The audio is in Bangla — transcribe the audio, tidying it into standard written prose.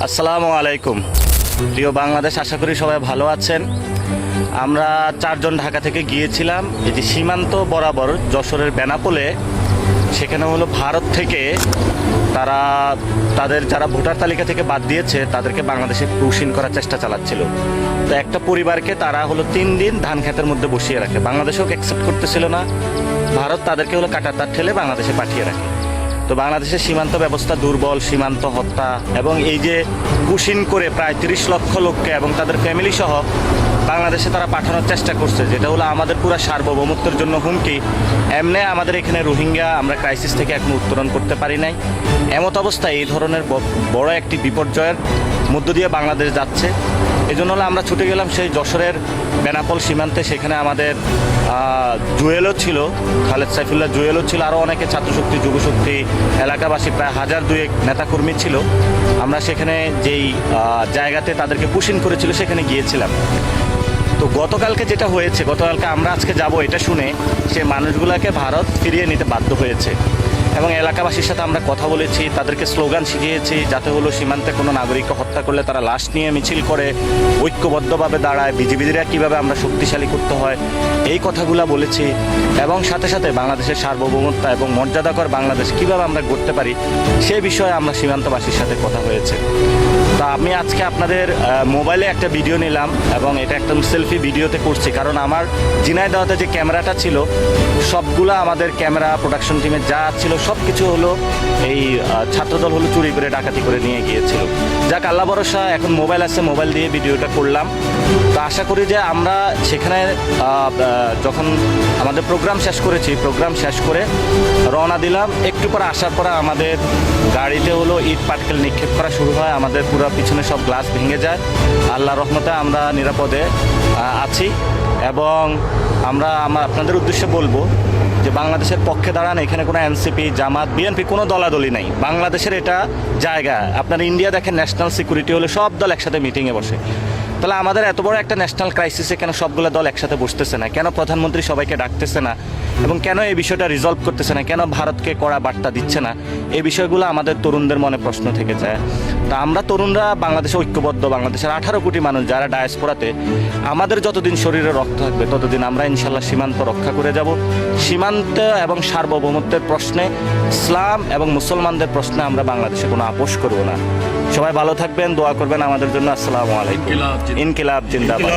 আসসালামু আলাইকুম। প্রিয় বাংলাদেশ, আশা করি সবাই ভালো আছেন। আমরা চারজন ঢাকা থেকে গিয়েছিলাম এই যে সীমান্ত বরাবর যশোরের বেনাপোলে। সেখানে হলো ভারত থেকে তারা তাদের যারা ভোটার তালিকা থেকে বাদ দিয়েছে তাদেরকে বাংলাদেশে পুশিং করার চেষ্টা চালাচ্ছিল। তো একটা পরিবারকে তারা হলো 3 দিন ধান ক্ষেতের মধ্যে বসিয়ে রাখে। বাংলাদেশেও অ্যাকসেপ্ট করতেছিল না, ভারত তাদেরকে হলো কাঁটাতার ঠেলে বাংলাদেশে পাঠিয়ে রাখে। তো বাংলাদেশের সীমান্ত ব্যবস্থা দুর্বল, সীমান্ত হত্যা এবং এই যে পুশিং করে প্রায় 30 লক্ষ লোককে এবং তাদের ফ্যামিলি সহ বাংলাদেশে তারা পাঠানোর চেষ্টা করছে, যেটা হলো আমাদের পুরো সার্বভৌমত্বের জন্য হুমকি। এমনি আমাদের এখানে রোহিঙ্গা আমরা ক্রাইসিস থেকে এখনো উত্তরণ করতে পারি নাই। এমত অবস্থায় এই ধরনের বড় একটি বিপর্যয়ের মধ্য দিয়ে বাংলাদেশ যাচ্ছে। এই জন্য হলো আমরা ছুটে গেলাম সেই যশোরের বেনাপোল সীমান্তে। সেখানে আমাদের জুয়েলও ছিল, খালেদ সাইফুল্লাহ জুয়েলও ছিল, আরও অনেকে ছাত্রশক্তি, যুবশক্তি, এলাকাবাসী প্রায় 1000-2 নেতাকর্মী ছিল। আমরা সেখানে যেই জায়গাতে তাদেরকে পুশিং করেছিল সেখানে গিয়েছিলাম। তো গতকালকে যেটা হয়েছে, গতকালকে আমরা আজকে যাব এটা শুনে সে মানুষগুলোকে ভারত ফিরিয়ে নিতে বাধ্য হয়েছে এবং এলাকাবাসীর সাথে আমরা কথা বলেছি, তাদেরকে স্লোগান শিখিয়েছি যাতে হলো সীমান্তে কোনো নাগরিককে হত্যা করলে তারা লাশ নিয়ে মিছিল করে ঐক্যবদ্ধভাবে দাঁড়ায়, বিজিবিরা কীভাবে আমরা শক্তিশালী করতে হয় এই কথাগুলো বলেছি। এবং সাথে সাথে বাংলাদেশের সার্বভৌমত্ব এবং মর্যাদাকর বাংলাদেশ কীভাবে আমরা গড়তে পারি সে বিষয়ে আমরা সীমান্তবাসীর সাথে কথা হয়েছে। তা আমি আজকে আপনাদের মোবাইলে একটা ভিডিও নিলাম এবং এটা একটা সেলফি ভিডিওতে করছি, কারণ আমার ঝিনাইদহতে যে ক্যামেরাটা ছিল সবগুলো আমাদের ক্যামেরা প্রোডাকশন টিমের যা ছিল সব কিছু হলো এই ছাত্রদল হলো চুরি করে ডাকাতি করে নিয়ে গিয়েছিল। যাক, আল্লাহ ভরসা, এখন মোবাইল আছে, মোবাইল দিয়ে ভিডিওটা করলাম। তো আশা করি যে আমরা সেখানে যখন আমাদের প্রোগ্রাম শেষ করেছি, প্রোগ্রাম শেষ করে রওনা দিলাম, একটু পরে আসার পরে আমাদের গাড়িতে হলো ইট পাটকেল নিক্ষেপ করা শুরু হয়। আমাদের পুরো পিছনে সব গ্লাস ভেঙে যায়। আল্লাহর রহমতে আমরা নিরাপদে আছি এবং আমরা আপনাদের উদ্দেশ্যে বলবো যে বাংলাদেশের পক্ষে দাঁড়ান। এখানে কোনো এনসিপি, জামাত, বিএনপি কোনো দলাদলি নাই। বাংলাদেশের এটা জায়গা। আপনার ইন্ডিয়া দেখেন, ন্যাশনাল সিকিউরিটি হলে সব দল একসাথে মিটিংয়ে বসে। তাহলে আমাদের এত বড় একটা ন্যাশনাল ক্রাইসিসে কেন সবগুলো দল একসাথে বসতেছে না? কেন প্রধানমন্ত্রী সবাইকে ডাকতেছে না এবং কেন এই বিষয়টা রিজলভ করতেছে না? কেন ভারতকে কড়া বার্তা দিচ্ছে না? এই বিষয়গুলো আমাদের তরুণদের মনে প্রশ্ন থেকে যায়। তা আমরা তরুণরা বাংলাদেশে ঐক্যবদ্ধ, বাংলাদেশের 18 কোটি মানুষ যারা ডায়াসপোরাতে, আমাদের যতদিন শরীরে রক্ত থাকবে ততদিন আমরা ইনশাল্লাহ সীমান্ত রক্ষা করে যাব। সীমান্ত এবং সার্বভৌমত্বের প্রশ্নে, ইসলাম এবং মুসলমানদের প্রশ্নে আমরা বাংলাদেশে কোনো আপোষ করব না। সবাই ভালো থাকবেন, দোয়া করবেন আমাদের জন্য। আসসালামু আলাইকুম। ইনকিলাব জিন্দাবাদ।